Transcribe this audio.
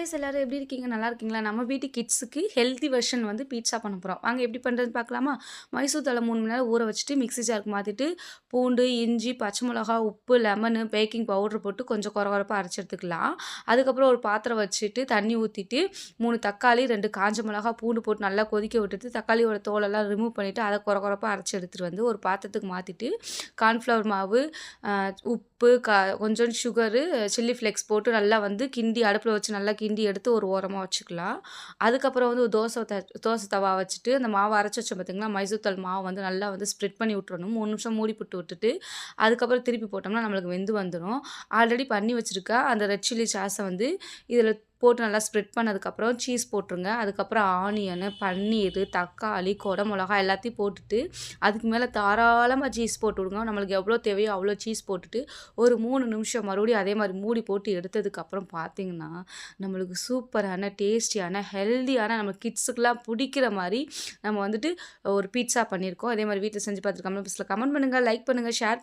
Viewers எல்லாரும் எப்படி இருக்கீங்க? நல்லா இருக்கீங்களா? நம்ம வீட்டு கிட்ஸுக்கு ஹெல்த்தி வெர்ஷன் வந்து பீட்ஸா பண்ண போறோம். வாங்க எப்படி பண்றதுன்னு பார்க்கலாமா? மைசூர் தழை 3 மணி நேரம் ஊற வச்சுட்டு மிக்ஸி ஜாருக்கு மாத்திட்டு, பூண்டு, இஞ்சி, பச்சை மிளகா, உப்பு, லெமனு, பேக்கிங் பவுடர் போட்டு கொஞ்சம் கொர கொரப்பா அரைச்சு எடுத்துக்கலாம். அதுக்கப்புறம் ஒரு பாத்திரம் வச்சுட்டு தண்ணி ஊத்திட்டு 3 தக்காளி, 2 காஞ்ச மிளகா, பூண்டு போட்டு நல்லா கொதிக்க விட்டுட்டு, தக்காளியோட தோலெல்லாம் ரிமூவ் பண்ணிட்டு, அத கொர கொரப்பா அரைச்சு எடுத்துட்டு வந்து ஒரு பாத்திரத்துக்கு மாத்திட்டு, கார்ன்ஃப்ளவர் மாவு, அ உப்பு, கொஞ்சோண்டு சுகரு, சில்லி ஃப்ளேக்ஸ் போட்டு நல்லா வந்து கிண்டி அடுப்புல வச்சு நல்லா கிண்டி எடுத்து ஒரு ஓரமா வச்சுக்கலாம். அதுக்கப்புறம் வந்து ஒரு தோசை தவா வச்சுட்டு, அந்த மாவு அரைச்சு வச்சோம் பார்த்தீங்களா, மைசூர் தூள் மாவு வந்து நல்லா வந்து ஸ்ப்ரெட் பண்ணி விட்டுறணும். 3 நிமிஷம் மூடி போட்டு விட்டுட்டு, அதுக்கப்புறம் திருப்பி போட்டோம்னா நம்மளுக்கு வெந்து வந்துரும். ஆல்ரெடி பண்ணி வச்சிருக்க அந்த ரெட் சில்லி சாஸ வந்து இதில போட்டு நல்லா ஸ்ப்ரெட் பண்ணதுக்கப்புறம் சீஸ் போட்டுருங்க. அதுக்கப்புறம் ஆனியனு, பன்னீரு, தக்காளி, கொடை மிளகாய் எல்லாத்தையும் போட்டுட்டு, அதுக்கு மேல தாராளமா சீஸ் போட்டு விடுங்க. நம்மளுக்கு எவ்வளோ தேவையோ அவ்வளோ சீஸ் போட்டுட்டு, ஒரு 3 நிமிஷம் மறுபடியும் அதே மாரி மூடி போட்டு எடுத்ததுக்கப்புறம் பார்த்தீங்கன்னா, நம்மளுக்கு சூப்பரான, டேஸ்டியான, ஹெல்தியான நம்ம கிட்ஸுக்குலாம் பிடிக்கிற மாரி நம்ம வந்துட்டு ஒரு பீட்ஸா பண்ணியிருக்கோம். அதே மாரி வீட்ல செஞ்சு பார்த்துட்டு கமெண்ட் பாக்ஸ்ல கமெண்ட் பண்ணுங்க, லைக் பண்ணுங்க, ஷேர்